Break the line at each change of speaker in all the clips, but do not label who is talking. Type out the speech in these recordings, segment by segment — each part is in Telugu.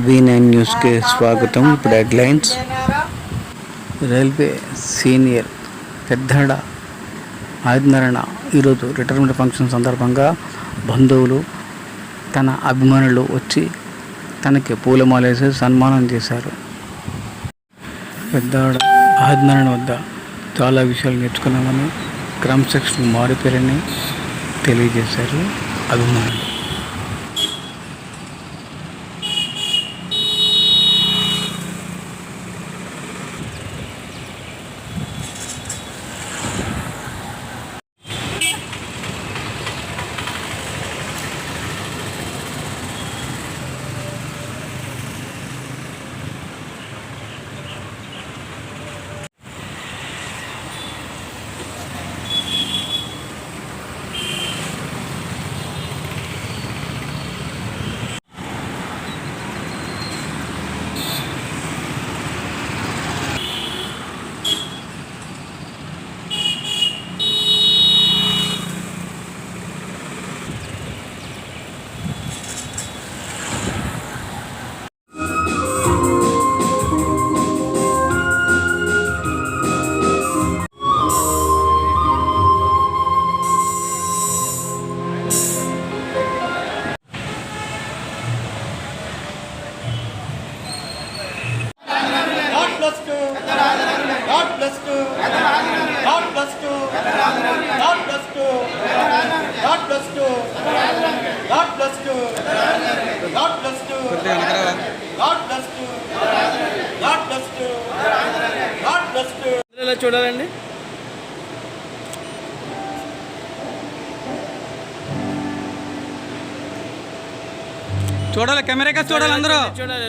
V9 న్యూస్కి స్వాగతం. ఇప్పుడు headlines. Railway senior Peddada Adinarayana ఈరోజు రిటైర్మెంట్ ఫంక్షన్ సందర్భంగా బంధువులు తన అభిమానులు వచ్చి తనకి పూలమాలేసి సన్మానం చేశారు. పెద్దాడ ఆదినారాయణ వద్ద చాలా విషయాలు నేర్చుకున్నామని, క్రమశిక్షణ మారిపోయారని తెలియజేశారు అభిమానులు.
చూడాలండి. చూడాలి, కెమెరా చూడాలి, అందరూ చూడాలి.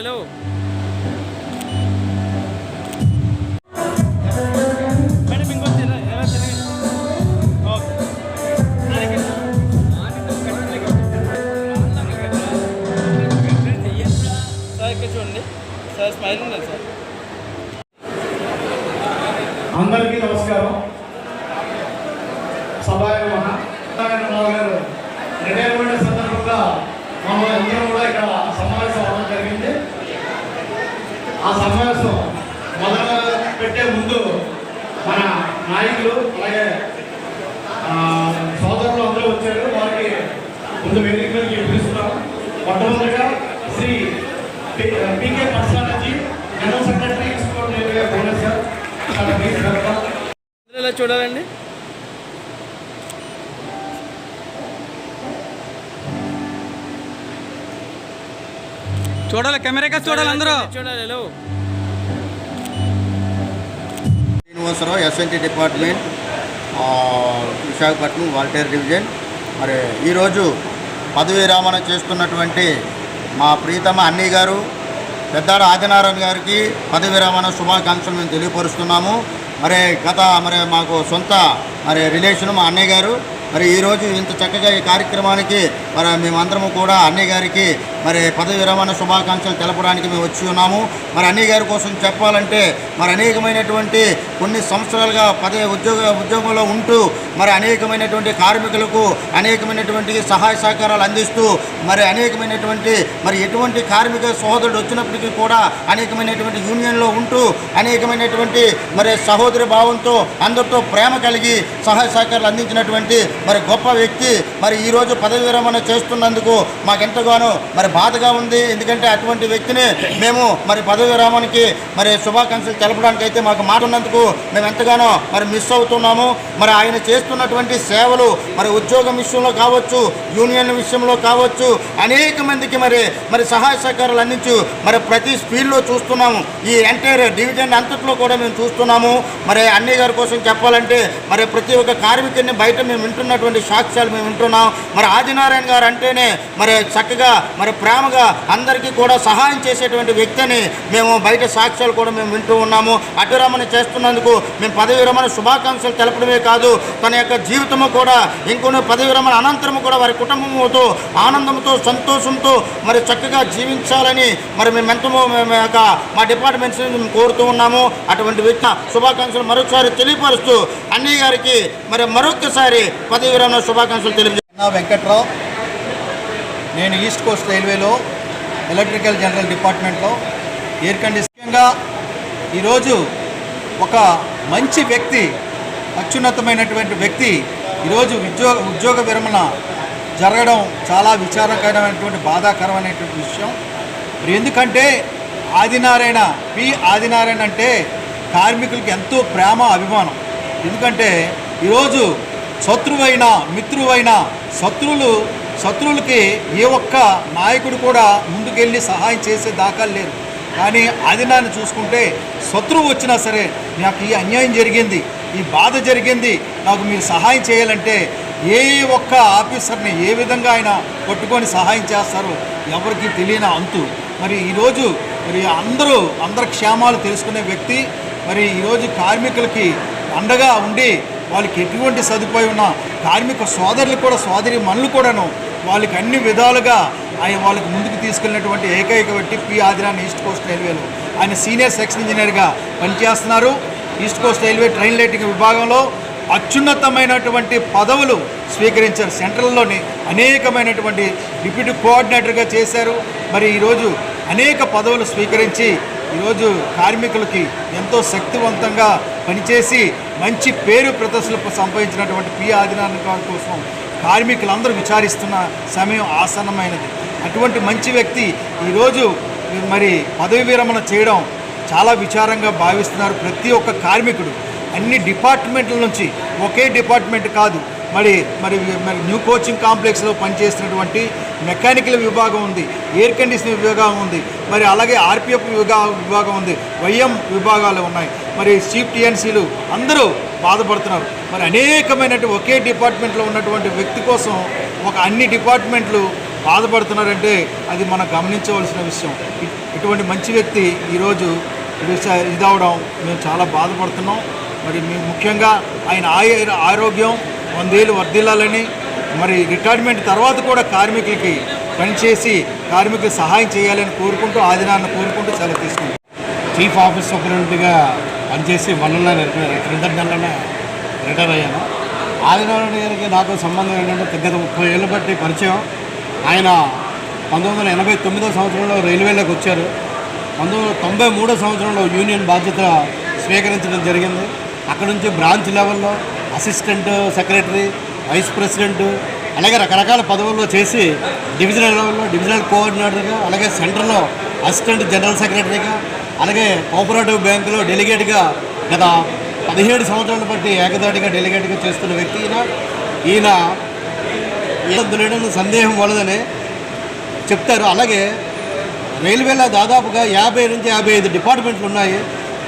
చూడండి సార్, స్మైల్ ఉండాలి సార్.
అందరికీ నమస్కారం. గారు రిటైర్మెంట్ సందర్భంగా మనం అందరం కూడా ఇక్కడ సమావేశం అవ్వడం జరిగింది. ఆ సమావేశం మొదలు పెట్టే ముందు మన నాయకులు అలాగే సోదరులు అందరూ వచ్చారు. వారికి ముందు వేదిక మీద పిలుస్తున్నాం. మొట్టమొదటిగా శ్రీ పీకే పర్సాలజీ general secretary export railway Bhubaneswar
చూడాలండి. చూడాలి, కెమెరా చూడాలి, అందరూ చూడాలి.
Srinivasarao, SNT department, Visakhapatnam Waltair division. మరి ఈరోజు పదవీ విరమణ చేస్తున్నటువంటి మా ప్రీతమ అన్నయ్య గారు పెద్దాడ ఆదినారాయణ గారికి పదవీ విరమణ శుభాకాంక్షలు మేము తెలియపరుస్తున్నాము. మరి మాకు సొంత రిలేషను మా అన్నయ్య గారు. మరి ఈరోజు ఇంత చక్కగా ఈ కార్యక్రమానికి మేమందరము కూడా అన్నయ్య గారికి పదవి విరమణ శుభాకాంక్షలు తెలపడానికి మేము వచ్చి ఉన్నాము. అన్నయ్య గారి కోసం చెప్పాలంటే అనేకమైనటువంటి కొన్ని సంవత్సరాలుగా ఉద్యోగంలో ఉంటూ అనేకమైనటువంటి కార్మికులకు అనేకమైనటువంటి సహాయ సహకారాలు అందిస్తూ అనేకమైనటువంటి ఎటువంటి కార్మిక సహోదరుడు వచ్చినప్పటికీ కూడా అనేకమైనటువంటి యూనియన్లో ఉంటూ అనేకమైనటువంటి సహోదరి భావంతో అందరితో ప్రేమ కలిగి సహాయ సహకారాలు అందించినటువంటి గొప్ప వ్యక్తి. ఈరోజు పదవి విరమణ చేస్తున్నందుకు మాకెంతగానో బాధగా ఉంది. ఎందుకంటే అటువంటి వ్యక్తిని మేము పదవి విరామానికి శుభాకాంక్షలు తెలపడానికి అయితే మాకు మాట ఉన్నందుకు మేము ఎంతగానో మిస్ అవుతున్నాము. ఆయన చేస్తున్నటువంటి సేవలు ఉద్యోగం విషయంలో కావచ్చు, యూనియన్ విషయంలో కావచ్చు, అనేక మందికి సహాయ సహకారాలు అందించు ప్రతి స్పీడ్లో చూస్తున్నాము. ఈ ఎంటైర్ డివిజన్ అంతట్లో కూడా మేము చూస్తున్నాము. అన్నయ్య గారి కోసం చెప్పాలంటే ప్రతి ఒక్క కార్మికుడిని బయట మేము వింటున్నటువంటి సాక్ష్యాలు మేము వింటున్నాం. ఆదినారాయణ గారు అంటేనే చక్కగా ప్రేమగా అందరికీ కూడా సహాయం చేసేటువంటి వ్యక్తిని మేము బయట సాక్ష్యాలు కూడా మేము వింటూ ఉన్నాము. అటు విరమణ చేస్తున్నందుకు మేము పదవి విరమణ శుభాకాంక్షలు తెలపడమే కాదు, తన యొక్క జీవితము కూడా ఇంకొన్ని పదవి విరమణ అనంతరము కూడా వారి కుటుంబంతో ఆనందంతో సంతోషంతో చక్కగా జీవించాలని మేమెంతో మా డిపార్ట్మెంట్స్ కోరుతూ ఉన్నాము. అటువంటి వ్యక్తి శుభాకాంక్షలు మరొకసారి తెలియపరుస్తూ అన్నయ్య గారికి మరొకసారి పదవి విరమణ శుభాకాంక్షలు తెలియజేస్తున్నాను.
వెంకట్రావు, నేను ఈస్ట్ కోస్ట్ రైల్వేలో
ఎలక్ట్రికల్ జనరల్ డిపార్ట్మెంట్లో ఎయిర్ కండిషనింగ్గా ఈరోజు ఒక మంచి వ్యక్తి, అత్యున్నతమైనటువంటి వ్యక్తి ఈరోజు ఉద్యోగ విరమణ జరగడం చాలా విచారకరమైనటువంటి బాధాకరమైనటువంటి విషయం. మరి ఎందుకంటే ఆదినారాయణ అంటే కార్మికులకి ఎంతో ప్రేమ అభిమానం. ఎందుకంటే ఈరోజు శత్రువైనా మిత్రువైనా శత్రువులకి ఏ ఒక్క నాయకుడు కూడా ముందుకెళ్ళి సహాయం చేసే దాఖలు లేదు. కానీ ఆదినాన్ని చూసుకుంటే శత్రువు వచ్చినా సరే, నాకు ఈ అన్యాయం జరిగింది, ఈ బాధ జరిగింది, నాకు మీరు సహాయం చేయాలంటే ఏ ఒక్క ఆఫీసర్ని ఏ విధంగా ఆయన పట్టుకొని సహాయం చేస్తారో ఎవరికి తెలియని అంతు. మరి ఈరోజు అందరి క్షేమాలు తెలుసుకునే వ్యక్తి. మరి ఈరోజు కార్మికులకి అండగా ఉండి వాళ్ళకి ఎటువంటి సదుపాయం ఉన్నా కార్మిక సోదరులు కూడా సోదరి మనులు కూడాను వాళ్ళకి అన్ని విధాలుగా ఆయన వాళ్ళకి ముందుకు తీసుకెళ్ళినటువంటి ఏకైక వ్యక్తి పి ఆదినారాయణ ఈస్ట్ కోస్ట్ రైల్వేలో. ఆయన సీనియర్ సెక్షన్ ఇంజనీర్గా పనిచేస్తున్నారు. East Coast railway train lighting విభాగంలో అత్యున్నతమైనటువంటి పదవులు స్వీకరించారు. సెంట్రల్లోని అనేకమైనటువంటి డిప్యూటీ కోఆర్డినేటర్గా చేశారు. మరి ఈరోజు అనేక పదవులు స్వీకరించి ఈరోజు కార్మికులకి ఎంతో శక్తివంతంగా పనిచేసి మంచి పేరు ప్రదర్శనలు సంపాదించినటువంటి పి ఆదినారాయణ గారి కోసం కార్మికులందరూ విచారిస్తున్న సమయం ఆసన్నమైనది. అటువంటి మంచి వ్యక్తి ఈరోజు మరి పదవి విరమణ చేయడం చాలా విచారంగా భావిస్తున్నారు ప్రతి ఒక్క కార్మికుడు. అన్ని డిపార్ట్మెంట్ల నుంచి, ఒకే డిపార్ట్మెంట్ కాదు, మరి న్యూ కోచింగ్ కాంప్లెక్స్లో పనిచేస్తున్నటువంటి మెకానికల్ విభాగం ఉంది, ఎయిర్ కండిషనింగ్ విభాగం ఉంది, మరి అలాగే ఆర్పిఎఫ్ విభాగం ఉంది, వైఎం విభాగాలు ఉన్నాయి. మరి చీఫ్ టీఎన్సీలు అందరూ బాధపడుతున్నారు. మరి అనేకమైనటువంటి ఒకే డిపార్ట్మెంట్లో ఉన్నటువంటి వ్యక్తి కోసం అన్ని డిపార్ట్మెంట్లు బాధపడుతున్నారంటే అది మనం గమనించవలసిన విషయం. ఇటువంటి మంచి వ్యక్తి ఈరోజు ఇదవడం మేము చాలా బాధపడుతున్నాం. మరి మేము ముఖ్యంగా ఆయన ఆరోగ్యం 100 ఏళ్ళు వర్ధిల్లాలని, మరి రిటైర్మెంట్ తర్వాత కూడా కార్మికులకి పనిచేసి కార్మికులకు సహాయం చేయాలని కోరుకుంటూ ఆదినారాయణ కోరుకుంటూ సెలవు తీసుకుంటాం.
చీఫ్ ఆఫీస్ సూపరింటెండెంట్గా పనిచేసి క్రిందటి నెలలోనే రిటైర్ అయ్యాను. ఆదినారాయణ గారికి నాకు సంబంధం ఏంటంటే గత 30 ఏళ్ళు బట్టి పరిచయం. ఆయన 1989 సంవత్సరంలో రైల్వేలోకి వచ్చారు. 1993 సంవత్సరంలో యూనియన్ బాధ్యత స్వీకరించడం జరిగింది. అక్కడ నుంచి బ్రాంచ్ లెవెల్లో అసిస్టెంట్ సెక్రటరీ, వైస్ ప్రెసిడెంట్, అలాగే రకరకాల పదవుల్లో చేసి డివిజనల్ లెవెల్లో డివిజనల్ కోఆర్డినేటర్గా, అలాగే సెంటర్లో అసిస్టెంట్ జనరల్ సెక్రటరీగా, అలాగే కోఆపరేటివ్ బ్యాంకులో డెలిగేట్గా గత 17 సంవత్సరాల బట్టి ఏకదాటిగా డెలిగేట్గా చేస్తున్న వ్యక్తి ఈయన లేడని సందేహం వలదని చెప్తారు. అలాగే రైల్వేలో దాదాపుగా 50 నుంచి 55 డిపార్ట్మెంట్లు ఉన్నాయి.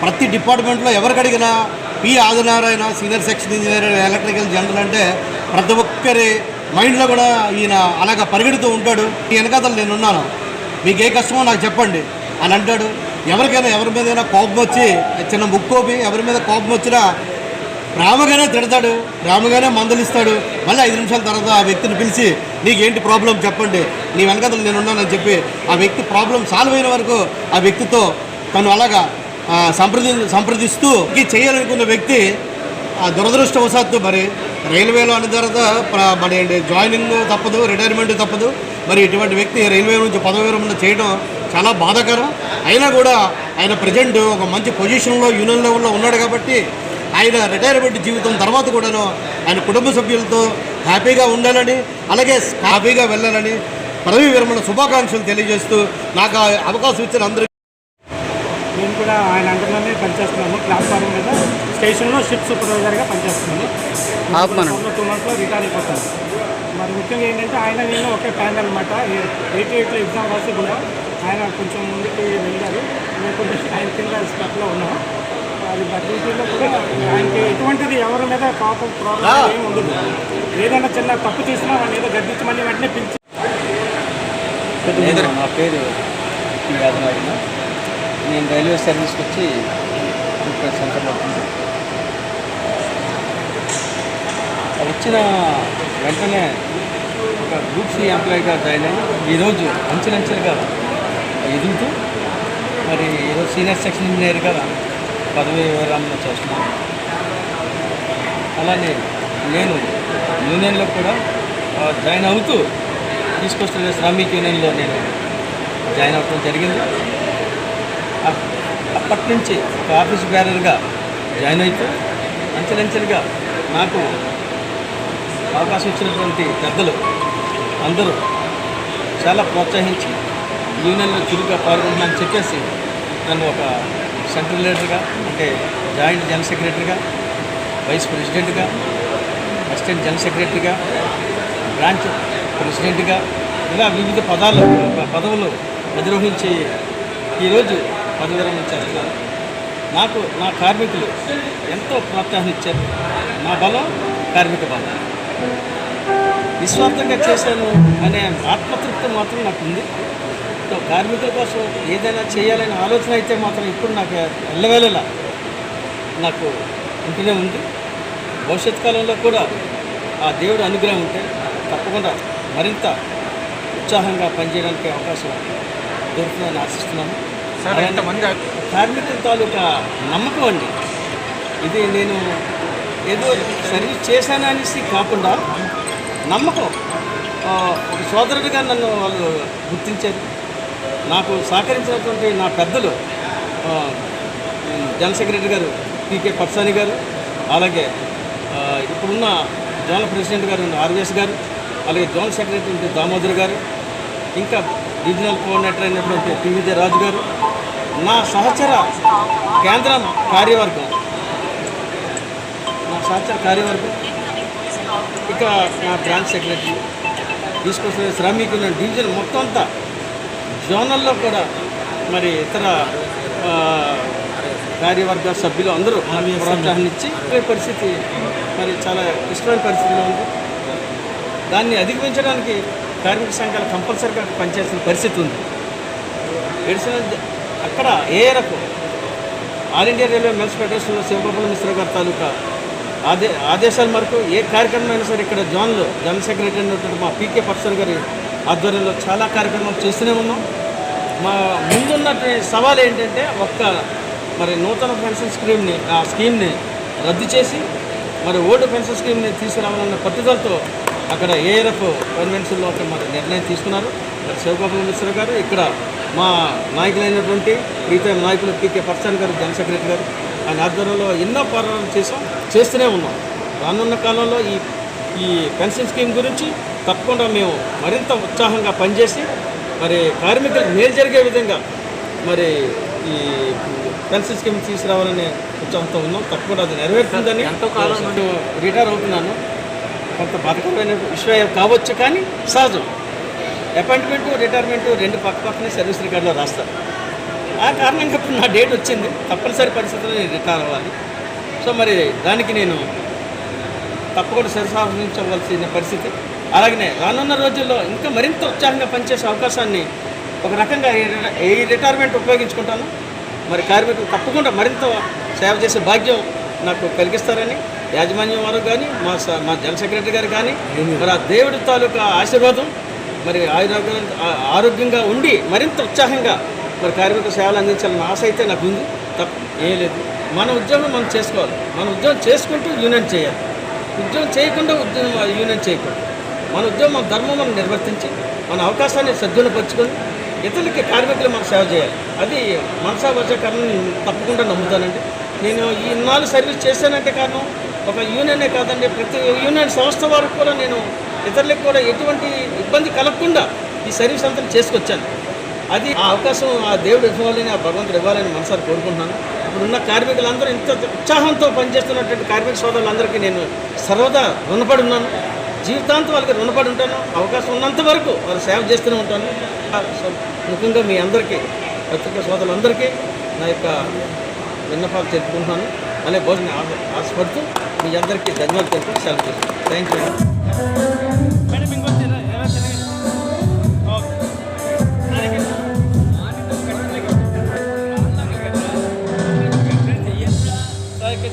ప్రతి డిపార్ట్మెంట్లో ఎవరికి అడిగినా P Adinarayana senior section engineer electrical general అంటే ప్రతి ఒక్కరి మైండ్లో కూడా ఈయన అలాగా పరిగెడుతూ ఉంటాడు. ఈ వెనకాతలు నేనున్నాను, మీకు ఏ కష్టమో నాకు చెప్పండి అని అంటాడు. ఎవరికైనా ఎవరి మీదైనా కోపం వచ్చి చిన్న ముక్కోపి ఎవరి మీద కోపం వచ్చినా ప్రేమగానే తిడతాడు, ప్రేమగానే మందలిస్తాడు. మళ్ళీ 5 నిమిషాల తర్వాత ఆ వ్యక్తిని పిలిచి నీకేంటి ప్రాబ్లం చెప్పండి, నీ వెనకాతలు నేనున్నానని చెప్పి ఆ వ్యక్తి ప్రాబ్లం సాల్వ్ అయిన వరకు ఆ వ్యక్తితో తను అలాగా సంప్రదిస్తూ చేయాలనుకున్న వ్యక్తి దురదృష్టవశాత్తు మరి రైల్వేలో అన్న తర్వాత మరి జాయినింగ్ తప్పదు, రిటైర్మెంట్ తప్పదు. మరి ఇటువంటి వ్యక్తి రైల్వే నుంచి పదవి విరమణ చేయడం చాలా బాధాకరం. అయినా కూడా ఆయన ప్రజెంట్ ఒక మంచి పొజిషన్లో యూనియన్ లెవెల్లో ఉన్నాడు కాబట్టి ఆయన రిటైర్మెంట్ జీవితం తర్వాత కూడాను ఆయన కుటుంబ సభ్యులతో హ్యాపీగా ఉండాలని, అలాగే హ్యాపీగా వెళ్ళాలని పదవి విరమణ శుభాకాంక్షలు తెలియజేస్తూ నాకు అవకాశం ఇచ్చిన అందరూ.
నేను కూడా ఆయన అండర్లోనే పనిచేస్తున్నాను. ప్లాట్ఫారం మీద స్టేషన్లో షిఫ్ట్ సూపర్వైజర్గా పనిచేస్తున్నాను. 2 మంత్స్లో రిటైర్ అయిపోతాను. మరి ముఖ్యంగా ఏంటంటే ఆయన నేను ఒకే ప్యాన్ అనమాట. 88లో ఎగ్జామ్ రాసి కూడా ఆయన కొంచెం ముందుకు వెళ్ళారు. మేము కొంచెం ఆయన కింద స్టెప్లో ఉన్నాం. అది డ్యూటీలో కూడా ఆయనకి ఎటువంటిది ఎవరి మీద కోపం ప్రాబ్లం ఏమి ఉండదు. ఏదైనా చిన్న తప్పు చేసినా వాళ్ళు ఏదో గద్దించి మళ్ళీ వెంటనే పిలిచి.
నా పేరు ఆదినారాయణ. నేను రైల్వే సర్వీస్కి వచ్చి సెంటర్లో వచ్చిన వెంటనే ఒక గ్రూప్ సి ఎంప్లాయీగా జాయిన్ అయ్యి ఈరోజు అంచెలంచెలుగా ఎదుగుతూ మరి ఈరోజు సీనియర్ సెక్షన్ ఇంజనీర్గా పదవి విరమణ చేస్తున్నాను. అలానే నేను యూనియన్లో కూడా జాయిన్ అవుతూ తీసుకొస్తున్న శ్రామిక్ యూనియన్లో నేను జాయిన్ అవ్వడం జరిగింది. అప్పటి నుంచి ఒక ఆఫీస్ బేరర్గా జాయిన్ అయితే అంచెలంచెలుగా నాకు అవకాశం ఇచ్చినటువంటి పెద్దలు అందరూ చాలా ప్రోత్సహించి యూనియన్లో చురుగ్గా పాల్గొంటున్నానని చెప్పేసి నన్ను ఒక సెంట్రల్ లీడర్గా, అంటే జాయింట్ జనరల్ సెక్రటరీగా, వైస్ ప్రెసిడెంట్గా, అసిస్టెంట్ జనరల్ సెక్రటరీగా, బ్రాంచ్ ప్రెసిడెంట్గా ఇలా వివిధ పదవులు అధిరోహించి ఈరోజు పదవి విరమణ చేస్తున్నాను. నాకు నా కార్మికులు ఎంతో ప్రోత్సాహం ఇచ్చారు. నా బలం కార్మిక బలం. నిస్వార్థంగా చేశాను అనే ఆత్మతృప్తి మాత్రం నాకు ఉంది. సో కార్మికుల కోసం ఏదైనా చేయాలనే ఆలోచన అయితే మాత్రం ఇప్పుడు నాకు ఎల్లవేళలా నాకు ఉంటూనే ఉంది. భవిష్యత్ కాలంలో కూడా ఆ దేవుడు అనుగ్రహం ఉంటే తప్పకుండా మరింత ఉత్సాహంగా పనిచేయడానికి అవకాశం దొరుకుతుందని ఆశిస్తున్నాను. కార్మికుల తాలూకా నమ్మకం అండి ఇది. నేను ఏదో సర్వీస్ చేశాననేసి కాకుండా నమ్మకం. ఒక సోదరుడిగా నన్ను వాళ్ళు గుర్తించారు. నాకు సహకరించినటువంటి నా పెద్దలు జనరల్ సెక్రటరీ గారు పీకే పట్సాని గారు, అలాగే ఇప్పుడున్న జోనల్ ప్రెసిడెంట్ గారు ఆర్వీఎస్ గారు, అలాగే జోనల్ సెక్రటరీ దామోదర్ గారు, ఇంకా రీజనల్ కోఆర్డినేటర్ అయినటువంటి టీవీజే రాజు గారు, నా సహచర కేంద్రం కార్యవర్గం, ఇక నా బ్రాంచ్ సెక్రటరీ తీసుకొచ్చిన శ్రామికుల డివిజన్ మొత్తం అంతా, జోనల్లో కూడా మరి ఇతర కార్యవర్గ సభ్యులు అందరూ ప్రోత్సాహాన్ని ఇచ్చి పరిస్థితి మరి చాలా ఇష్టమైన పరిస్థితిలో ఉంది. దాన్ని అధిగమించడానికి కార్మిక సంఘాలు కంపల్సరీగా పనిచేసిన పరిస్థితి ఉంది. అక్కడ ఏరకు ఆల్ ఇండియా రైల్వే మెన్స్ ఫెడరేషన్లో శివగోపాల మిశ్రా గారి తాలూకా ఆదేశాల మేరకు ఏ కార్యక్రమం అయినా సరే ఇక్కడ జోన్లో జనరల్ సెక్రటరీ అయినటువంటి మా పీకే పర్సన్ గారి ఆధ్వర్యంలో చాలా కార్యక్రమాలు చేస్తూనే ఉన్నాం. మా ముందున్నటువంటి సవాల్ ఏంటంటే మరి నూతన పెన్షన్ స్కీమ్ని రద్దు చేసి మరి ఓల్డ్ పెన్షన్ స్కీమ్ని తీసుకురావాలన్న పట్టుదలతో అక్కడ ఏఆర్ఎఫ్ కన్వెన్షన్లో మరి నిర్ణయం తీసుకున్నారు. మరి శివగోపాల మిశ్రా గారు, ఇక్కడ మా నాయకులైనటువంటి ప్రీతమ నాయకులు పీకే పర్సన్ గారు, జనరల్ సెక్రటరీ గారు, ఆయన ఆధ్వర్యంలో ఎన్నో పోరాటాలు చేస్తూనే ఉన్నాం. రానున్న కాలంలో ఈ పెన్షన్ స్కీమ్ గురించి తప్పకుండా మేము మరింత ఉత్సాహంగా పనిచేసి మరి కార్మికులకు మేలు జరిగే విధంగా మరి ఈ పెన్షన్ స్కీమ్ తీసుకురావాలనే ఉత్సాహంతో ఉన్నాం. తప్పకుండా అది నెరవేరుతుందని రిటైర్ అవుతున్నాను. కొంత బాధకరమైన విషయం కావచ్చు, కానీ సహజం. అపాయింట్మెంటు రిటైర్మెంటు రెండు పక్కనే సర్వీస్ రికార్డులో రాస్తారు. ఆ కారణంగా ఇప్పుడు నా డేట్ వచ్చింది. తప్పనిసరి పరిస్థితుల్లో నేను రిటైర్ అవ్వాలి. సో మరి దానికి నేను తప్పకుండా సరిసాధించవలసిన పరిస్థితి. అలాగనే రానున్న రోజుల్లో ఇంకా మరింత ఉత్సాహంగా పనిచేసే అవకాశాన్ని ఒక రకంగా ఈ రిటైర్మెంట్ ఉపయోగించుకుంటాను. మరి కార్మికులు తప్పకుండా మరింత సేవ చేసే భాగ్యం నాకు కలిగిస్తారని యాజమాన్యం వారు కానీ మా జనరల్ సెక్రటరీ గారు కానీ మరి ఆ దేవుడి తాలూకా ఆశీర్వాదం మరి ఆరోగ్యంగా ఉండి మరింత ఉత్సాహంగా మరి కార్మిక సేవలు అందించాలన్న ఆశ అయితే నాకు ఉంది. ఏం లేదు. మన ఉద్యోగం మనం చేసుకోవాలి. మన ఉద్యోగం చేసుకుంటూ యూనియన్ చేయాలి. ఉద్యోగం చేయకుండా యూనియన్ చేయకూడదు. మన ఉద్యోగం, మన ధర్మం మనం నిర్వర్తించి మన అవకాశాన్ని సద్వినియోగపరుచుకొని ఇతరులకి కార్మికులు మనం సేవ చేయాలి. అది మనసా వచ్చేకారణం తప్పకుండా నమ్ముతానండి. నేను ఈ 4 సర్వీస్ చేశానంటే కారణం ఒక యూనియనే కాదండి, ప్రతి యూనియన్ సంస్థ వారికి కూడా నేను ఇతరులకు కూడా ఎటువంటి ఇబ్బంది కలగకుండా ఈ సర్వీస్ అంతా చేసుకొచ్చాను. అది ఆ అవకాశం ఆ దేవుడు ఇవ్వాలని, ఆ భగవంతుడు ఇవ్వాలని మనసారి కోరుకుంటున్నాను. ఇప్పుడున్న కార్మికులందరూ ఇంత ఉత్సాహంతో పనిచేస్తున్నటువంటి కార్మిక సోదరులందరికీ నేను సర్వదా రుణపడి ఉన్నాను. జీవితాంతం వాళ్ళకి రుణపడి ఉంటాను. అవకాశం ఉన్నంత వరకు వాళ్ళు సేవ చేస్తూనే ఉంటాను. ముఖ్యంగా మీ అందరికీ, పత్రికా సోదరులందరికీ నా యొక్క విన్నపాలు తెలుపుకుంటున్నాను. అలాగే భోజనం ఆశపడుతూ మీ అందరికీ ధన్యవాదాలు తెలుపుతూ సెలవు చేస్తాను. Thank you.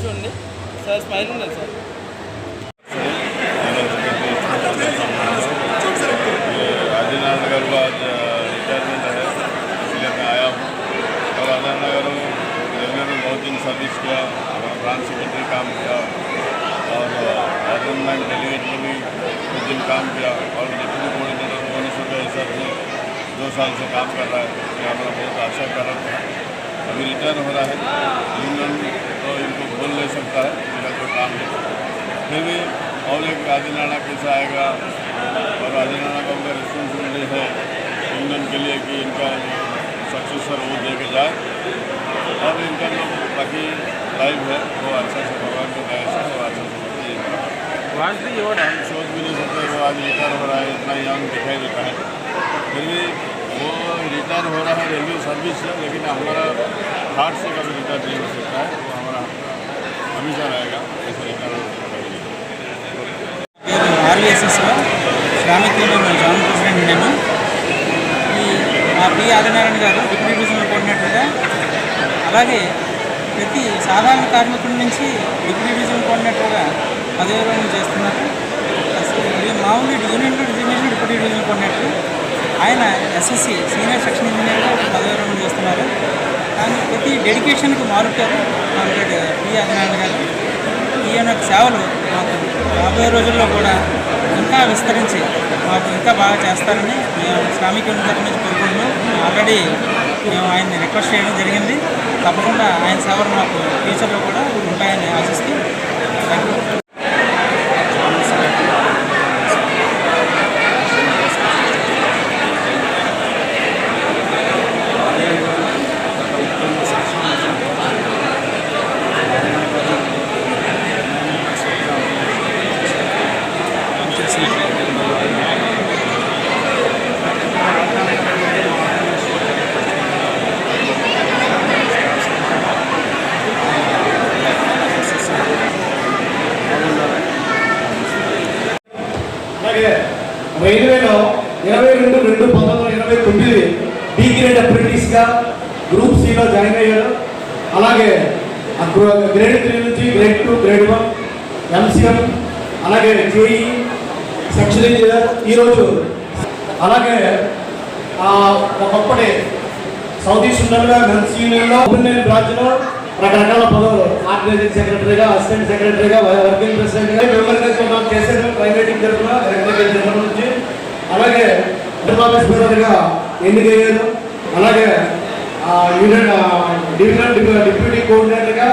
చూడండి సార్, స్మైల్ ఉండాలి సార్.
राजेंद्र नगर का रिटायरमेंट है, इसलिए मैं आया हूँ। और राजेंद्र नगर रेलवे में बहुत दिन सर्विस किया, ब्रांच सेक्रेटरी काम किया और गवर्नमेंट डेलीगेट में भी कुछ दिन काम किया और डिप्टी कोऑर्डिनेटर भुवनेश्वर के हिसाब से 2 साल से काम कर रहा है, हमारा बहुत आशा कर रहा था। अभी रिटर्न हो रहा है, यूनियन तो इनको बोल नहीं सकता है, मेरा जो काम है। फिर भी और एक आदिनाना कैसा आएगा, और आदिनाना का उनका रिस्पॉन्सिबिलिटी है यूनियन के लिए कि इनका सक्सेसर वो दे के जाए, और इनका जो बाकी लाइफ है वो अच्छा से भगवान के दया से वो अच्छा से हम सोच भी नहीं सकते वो आज रिटायर हो रहा है, इतना यंग दिखाई देता है। फिर भी वो रिटायर हो रहा है रेलवे सर्विस से, लेकिन हमारा हार्ट से कभी रिटायर नहीं हो सकता है, वो हमारा हमेशा रहेगा ऐसे रिटायर हो सकता है।
ఆర్వీఎస్ఎస్లో శ్రామిక యూనియన్ జాయింట్ ప్రెసిడెంట్ నేను. ఈ మా పి ఆదినారాయణ గారు డిప్యూటీ డివిజనల్ కోఆర్డినేటర్గా, అలాగే ప్రతి సాధారణ కార్మికుడి నుంచి డిప్యూటీ డివిజనల్ కోఆర్డినేటర్గా పదవి విరమణ చేస్తున్నారు. మామూలు యూనియన్లో డిజిగ్నేషన్ డిప్యూటీ డివిజనల్ కోఆర్డినేటర్, ఆయన ఎస్ఎస్సి సీనియర్ సెక్షన్ ఇంజనీర్గా పదవి విరమణ చేస్తున్నారు. కానీ ప్రతి డెడికేషన్కి మారుతారు కామ్రేడ్ పి ఆదినారాయణ గారు. ఈయన సేవలు మాకు రాబోయే రోజుల్లో కూడా ఇంకా విస్తరించి మాకు ఇంకా బాగా చేస్తారని మేము శ్రామిక యూనియన్ తరఫు నుంచి కోరుకుంటున్నాం. ఆల్రెడీ మేము ఆయన్ని రిక్వెస్ట్ చేయడం జరిగింది. తప్పకుండా ఆయన సేవలు మాకు ఫ్యూచర్లో కూడా ఉంటాయని ఆశిస్తూ థ్యాంక్ యూ.
అలాగే రైల్వేలో 22/2/1929 బి గ్రేడ్ అప్రెంటిస్గా గ్రూప్ సిలో జాయిన్ అయ్యాడు. అలాగే గ్రేడ్ 3 నుంచి గ్రేడ్ 2, గ్రేడ్ 1 ఎంసీఎం, అలాగే జేఈ, సెక్షన్ ఇంజనీర్ ఈరోజు. అలాగే ఒకప్పటి సౌత్ ఈస్ట్ ఉండగా మెన్స్ యూనియన్లో బ్రాంచ్లో రకరకాల పదవులు, ఆర్గనైజింగ్ సెక్రటరీగా, అసిస్టెంట్ సెక్రటరీగా, వర్కింగ్ ప్రెసిడెంట్గా మెంబర్గా చేశారు ప్రైవేటింగ్ తరఫున ఎలక్ట్రికల్ జనరల్ నుంచి. అలాగే ఆఫీస్ మేనేజర్గా ఎన్నికయ్యారు. అలాగే యూనియన్ డివిజనల్ డిప్యూటీ కోఆర్డినేటర్గా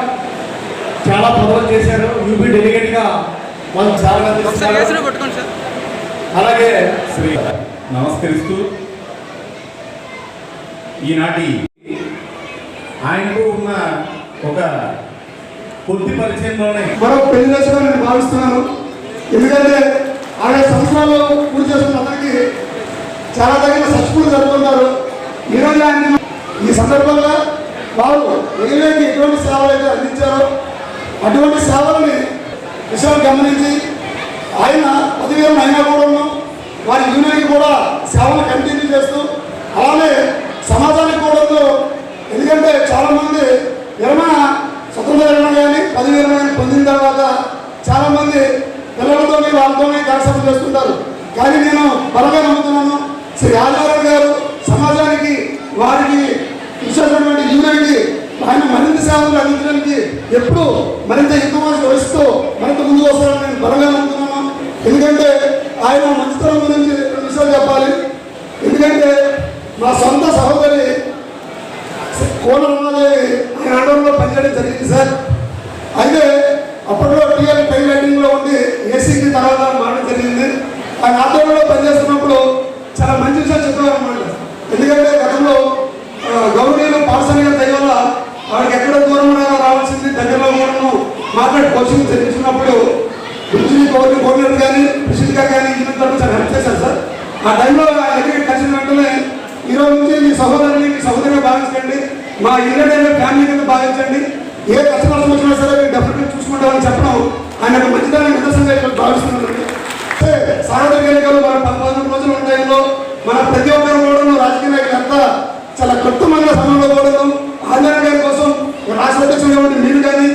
చాలా పదవులు చేశారు. యూపీ డెలిగేట్గా వాళ్ళు చాలా చేస్తారు. అలాగే
నమస్కరిస్తూ ఈనాటి ఆయనకు ఉన్న ఒక కొద్ది పరిచయంలోనే
మరో పెళ్లి దశగా నేను భావిస్తున్నాను. ఎందుకంటే 60 సంవత్సరాలు పూర్తి చేస్తున్న అతనికి చాలా తగిన సక్సెస్ఫుల్ జరుపుకుంటారు. ఈరోజు ఆయన ఈ సందర్భంగా వారు రైల్వేకి ఎటువంటి సేవలు అయితే అందించారో అటువంటి సేవలని విషయాలు గమనించి ఆయన పదివేలు అయినా కూడా వారి యూనియన్కి కూడా సేవలు కంటిన్యూ చేస్తూ, అలానే సమాజానికి కూడా, ఎందుకంటే చాలామంది విరమణ స్వతంత్ర విరమణ కానీ 10 విరమణ కానీ పొందిన తర్వాత చాలామంది పిల్లలతోని వాళ్ళతోనే కార్యక్రమం చేస్తుంటారు. కానీ నేను బలంగా నమ్ముతున్నాను, శ్రీ ఆదినారాయణ గారు సమాజానికి వారికి విశేషమైనటువంటి యూనియన్కి ఆయన మరింత సేవలు అందించడానికి ఎప్పుడు మరింత ఎక్కువ వహిస్తూ మరింత ముందుకు వస్తారని నేను బలంగా నమ్ముతున్నాను. ఎందుకంటే ఆయన మంచితనం గురించి 2 విషయాలు చెప్పాలి. ఎందుకంటే మా సొంత సహోదరి కోన రమాదేవి ఆయన ఆందోళనలో పనిచేయడం జరిగింది సార్. అయితే అప్పట్లో టీఆర్ టైం లైటింగ్లో ఉండి ఏసీకి తర్వాత మారడం జరిగింది. ఆయన ఆందోళనలో పనిచేస్తున్నప్పుడు చాలా మంచి విషయాలు చెప్పారు అన్నమాట. ఎందుకంటే గతంలో గౌరవనీయులు పాఠశాల గారి దయ వల్ల వాడికి ఎక్కడ దూరంగా రావాల్సింది దగ్గరలో కూడా మాట్లాడి కోచింగ్ చదివించినప్పుడు కోఆర్డినేటర్ కానీ ప్రెసిడెంట్గా కానీ ఇంజనీర్ తరఫు చాలా హెల్ప్ చేశారు సార్. ఆ టైంలో ఆయన దగ్గర కలిసిన వెంటనే ఈరోజు నుంచి మీ సహోదరుని మీ సహోదరిగా భావించండి, మా ఇండియన్ ఫ్యామిలీ కింద భావించండి, ఏ కష్ట నష్టం వచ్చినా సరే మీరు డెఫినెట్గా చూసుకుంటామని చెప్పడం ఆయన మంచిదాన్ని నిదర్శనంగా ఇక్కడ భావిస్తున్నాను. సార్వత్రిక ఎన్నికలు మన 14 రోజులు ఉన్న టైంలో మన ప్రతి ఒక్కరు కూడా రాజకీయ నాయకులు అంతా చాలా క్లుప్తమైన సమయంలో కూడా ఆందోళన గారి కోసం రాష్ట్ర అధ్యక్షుడు మీరు కానీ,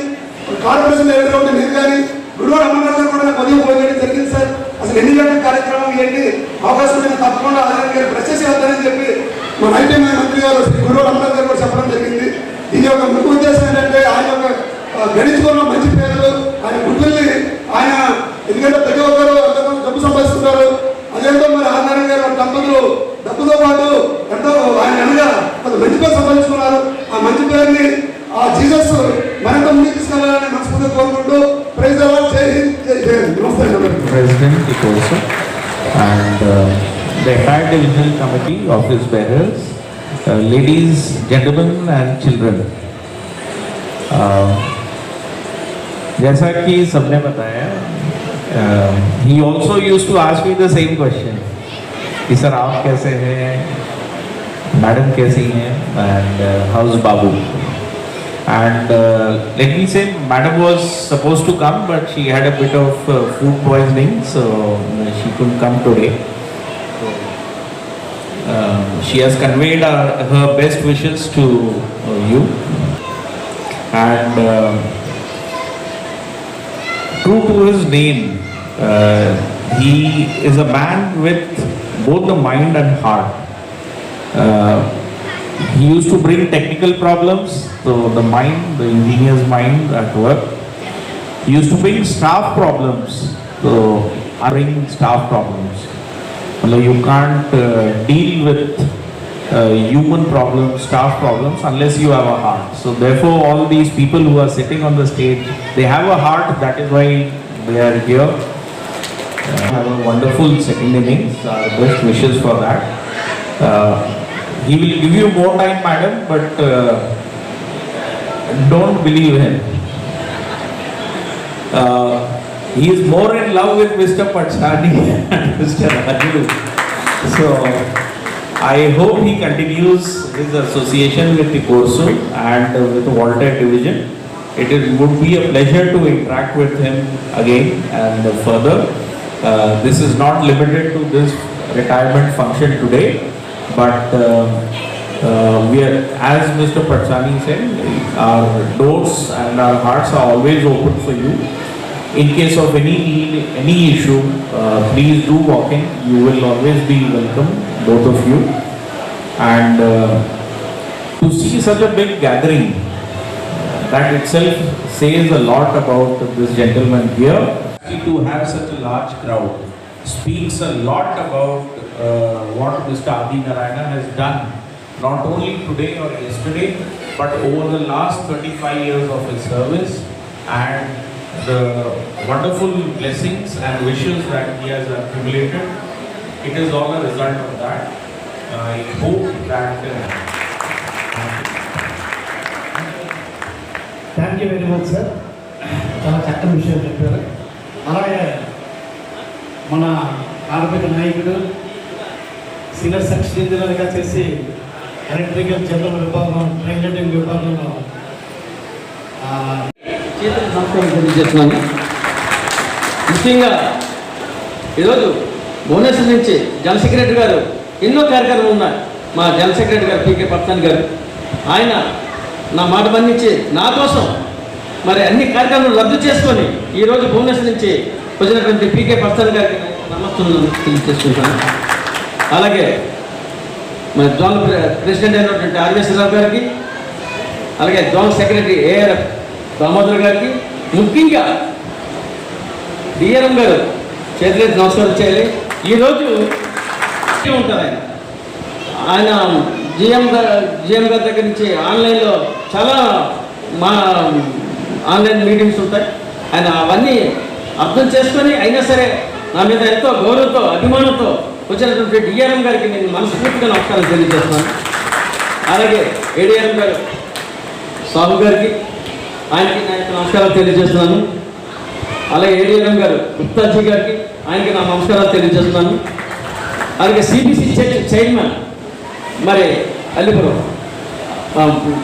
కార్పొరేషన్ ఎదురు మీరు కానీ, గురువారు అమ్మగారు కూడా పదవి పోయడం జరిగింది సార్. అసలు ఎన్ని గంటల కార్యక్రమం ఏంటి అవకాశం ఉంది, తప్పకుండా ఆందోళన గారు ప్రశస్తి అవుతారని చెప్పి మన ఐటీ మంత్రి గారు శ్రీ గురువారు అమ్మగారు గారు కూడా చెప్పడం జరిగింది. దీని యొక్క ముఖ్య ఉద్దేశం ఏంటంటే ఆయన యొక్క గణించుకున్న మంచి పేర్లు, ఆయన గుడ్లని ఆయన, ఎందుకంటే ప్రతి ఒక్కరు డబ్బు సంపాదిస్తున్నారు. అదేంటో మరి ఆందోళన గారు దంపతులు డబ్బుతో పాటు పేరుని ఆ జీసస్ మరింత ముందుకు తీసుకెళ్లాలని మనస్ఫూర్తిగా కోరుకుంటూ ప్రైజ్ ద లార్డ్. జై హింద్, జై హింద్. నమస్తే.
President Ikosa and the entire divisional committee, office bearers, ladies, gentlemen and children. जैसा कि सबने बताया, he also used to ask me the same question कि सर आप कैसे हैं, मैडम कैसी हैं, and how's Babu. And let me say, madam was supposed to come, but she had a bit of food poisoning, so she couldn't come today. She has conveyed her best wishes to you. And true to his name, he is a man with both the mind and heart. He used to bring technical problems, so the mind, the engineer's mind at work. He used to bring staff problems, so I bring staff problems. You can't deal with human problems, staff problems, unless you have a heart. So therefore, all these people who are sitting on the stage, they have a heart. That is why they are here. Have a wonderful second innings. Our best wishes for that. He will give you more time, madam, but don't believe him. He is more in love with Mr. Patsani and Mr. Raju. So I hope he continues his association with the Corso and with the Walter Division. Would be a pleasure to interact with him again and further. This is not limited to this retirement function today. But we are, as Mr. Patsani said, our doors and our hearts are always open for you. In case of any need, any issue, please do walk in. You will always be welcome, both of you. And to see such a big gathering, that itself says a lot about this gentleman here. To have such a large crowd speaks a lot about what Mr. Adi Narayana has done, not only today or yesterday, but over the last 35 years of his service, and the wonderful blessings and wishes that he has accumulated. It is all a result of that. I hope that
thank you very much sir. చాలా చక్కని విషయం చెప్పారు. అలాగే మన కార్మిక నాయకుడు సీనియర్ సెక్షన్ ఇంజనీర్గా చేసి ఎలక్ట్రికల్ జనరల్ విభాగం ట్రైనింగ్ విభాగంలో
చేతులకు నమస్కారం తెలియజేస్తున్నాను. ముఖ్యంగా ఈరోజు భువనేశ్వర్ నుంచి జనరల్ సెక్రటరీ గారు ఎన్నో కార్యక్రమాలు ఉన్నాయి. మా జనరల్ సెక్రటరీ గారు పీకే పర్సన్ గారు, ఆయన నా మాట మన్నించి నా కోసం మరి అన్ని కార్యక్రమాలు రద్దు చేసుకొని ఈరోజు భువనేశ్వర్ నుంచి వచ్చినటువంటి పీకే పర్సన్ గారికి నమస్కారం తెలియజేసుకుంటాను. అలాగే మన జోన్ ప్రెసిడెంట్ అయినటువంటి ఆర్వేశ్వరరావు గారికి, అలాగే జోన్ సెక్రటరీ ఏఆర్ దామోదర్ గారికి, ముఖ్యంగా డిఆర్ఎం గారు చేతులెత్తి నమస్కారం చేయాలి. ఈరోజు ఉంటారు ఆయన జిఎం గారి దగ్గర నుంచి ఆన్లైన్లో చాలా మా ఆన్లైన్ మీటింగ్స్ ఉంటాయి. ఆయన అవన్నీ అర్థం చేసుకొని అయినా సరే నా మీద ఎంతో గౌరవంతో అభిమానంతో వచ్చినటువంటి డిఆర్ఎం గారికి నేను మనస్ఫూర్తిగా నమస్కారం తెలియజేస్తున్నాను. అలాగే ఏడిఆర్ఎం గారు సాబు గారికి, ఆయనకి నా యొక్క నమస్కారాలు తెలియజేస్తున్నాను. అలాగే ఏడిఆర్ఎం గారు గుప్తాజీ గారికి, ఆయనకి నా నమస్కారాలు తెలియజేస్తున్నాను. అలాగే సిబిసి చైర్మన్ మరి అల్లిపురం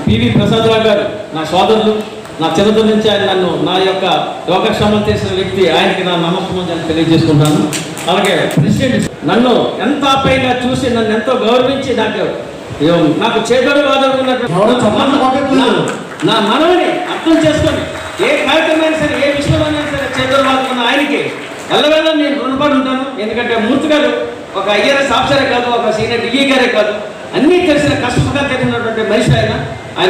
పివి ప్రసాదరావు గారు నా సోదరులు, నా చిన్నతనం నుంచి ఆయన నన్ను నా యొక్క యోగక్షేమం చేసిన వ్యక్తి, ఆయనకి నా నమస్కారం తెలియజేసుకుంటాను. అలాగే ప్రెసిడెంట్ నన్ను ఎంత ఆప్యాయంగా చూసి నన్ను ఎంతో గౌరవించి నాకు చేదోడు వాదోడు ఉన్నటువంటి నా మనవిని అర్థం చేసుకొని ఏ కార్యక్రమైనా సరే, ఏ విషయంలోనైనా సరే చేదోడు వాదుకున్న ఆయనకి ఎల్లవేళ నేను రుణపడి ఉంటాను. ఎందుకంటే మూర్తి గారు ఒక ఐఆర్ఎస్ ఆఫీసరే కాదు, ఒక సీనియర్ డిఈ గారే కాదు, అన్నీ తెలిసిన కష్టంగా తెలిసినటువంటి మనిషి ఆయన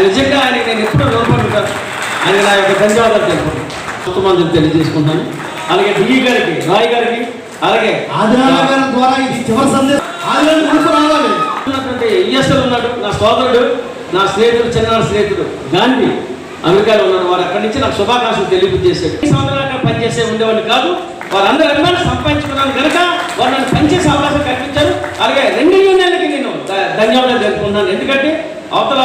నిజంగా ఆయనకి నేను ఎప్పుడూ రుణపడి ఉంటాను. ఆయన నా యొక్క ధన్యవాదాలు తెలుపుకుంటాను, తెలియజేసుకుంటాను. అలాగే డిఈ గారికి, రాయ్ గారికి, అలాగే ఈఎస్ఎల్ ఉన్నాడు నా సోదరుడు, నా స్నేహితుడు, చిన్న స్నేహితుడు గాంధీ అమెరికాలో ఉన్నారు. వారు అక్కడి నుంచి నాకు శుభాకాంక్షలు తెలియజేశారు. ఈ సంవత్సరాలు అక్కడ పనిచేసే ఉండేవాళ్ళు కాదు. వారందరూ అభిమానులు సంపాదించుకున్నాను కనుక వారు నన్ను పనిచేసే అవకాశం కల్పించారు. అలాగే 2 యూనియన్లకి నేను ధన్యవాదాలు తెలుపుకున్నాను. ఎందుకంటే అవతల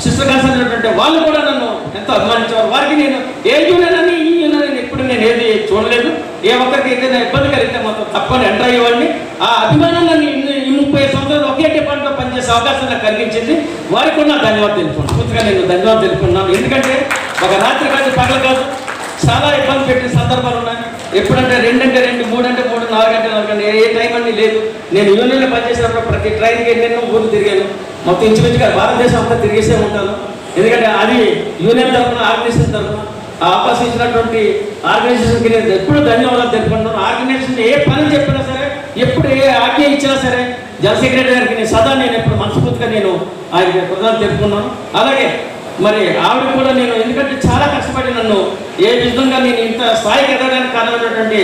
సిస్టర్ కాల్సినటువంటి వాళ్ళు కూడా నన్ను ఎంతో అభిమానించేవారు. వారికి నేను ఏ యూనియన్ అని ఈ యూనియన్ అని ఎప్పుడు నేను ఏది చూడలేదు. ఏ ఒక్కరికి ఏదైనా ఇబ్బంది కలిగితే మొత్తం తప్పని ఎంటర్ అయ్యేవాడిని. ఆ అభిమానం నన్ను ఈ 30 సంవత్సరాలు ఒకే డిపార్ట్మెంట్లో పనిచేసే అవకాశం నాకు కలిగించింది. వారికి కూడా ధన్యవాదాలు తెలుపుకున్నాను. పూర్తిగా నేను ధన్యవాదాలు తెలుపుకున్నాను. ఎందుకంటే ఒక రాత్రి కాదు, పగలు కాదు, చాలా ఇబ్బంది పెట్టిన సందర్భాలు ఉన్నాయి. ఎప్పుడంటే 2 అంటే 2, 3 అంటే 3, 4 అంటే 4 అంటే ఏ టైం అన్నీ లేదు. నేను యూనియన్లో పనిచేసినప్పుడు ప్రతి ట్రైన్కి ఎన్నెన్నో ఊరు తిరిగాను. మొత్తం ఇంచుమించుగా భారతదేశం అంతా తిరిగేసే ఉంటాను. ఎందుకంటే అది యూనియన్ తరఫున, ఆర్గనైజేషన్ తరఫున ఆ అవకాశం ఇచ్చినటువంటి ఆర్గనైజేషన్కి నేను ఎప్పుడు ధన్యవాదాలు తెలుపుకుంటున్నాను. ఆర్గనైజేషన్ ఏ పని చెప్పినా సరే, ఎప్పుడు ఏ ఆజ్ఞ ఇచ్చినా సరే, జనరల్ సెక్రటరీ గారికి నేను సదా నేను ఎప్పుడు మనస్ఫూర్తిగా నేను ఆయన కృతజ్ఞతలు తెలుపుకున్నాను. అలాగే మరి ఆవిడ కూడా నేను, ఎందుకంటే చాలా కష్టపడి నన్ను ఏ విధంగా నేను ఇంత స్థాయికి ఎదగడానికి కారణమైనటువంటి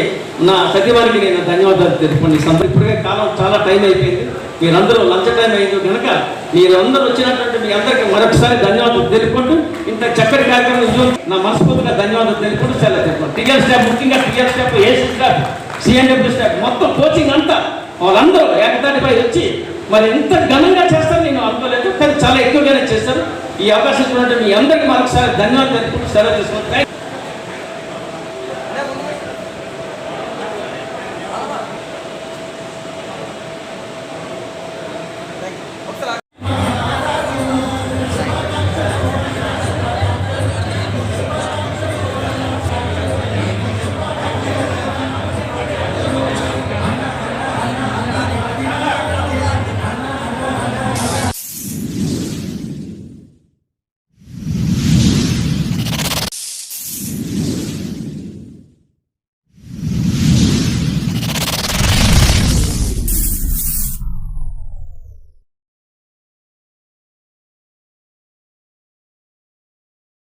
నా సతీవారికి నేను ధన్యవాదాలు తెలుపుకున్నాను. ఇప్పటికే కాలం చాలా టైం అయిపోయింది. మీరందరూ లంచ్ టైం అయింది కనుక మీరందరూ వచ్చినటువంటి మీ అందరికీ మరొకసారి ధన్యవాదాలు తెలుపుకుంటూ ఇంత చక్కటి కార్యక్రమం నా మనస్ఫూర్తిగా ధన్యవాదాలు తెలుపుకుంటూ సెలవు తెలుపుకుంటాను. టీఆర్ స్టాఫ్, ముఖ్యంగా TR staff, AC staff, CNW staff, మొత్తం కోచింగ్ అంతా వాళ్ళందరూ ఏకతాటిపై వచ్చి మరి ఇంత ఘనంగా చేస్తారు నేను అనుకోలేదు. కానీ చాలా ఎక్కువగానే చేస్తారు. ఈ అవకాశం ఇచ్చినటువంటి మీ అందరికీ మరొకసారి ధన్యవాదాలు తెలుపుకుంటూ సెలవు తీసుకుంటాను.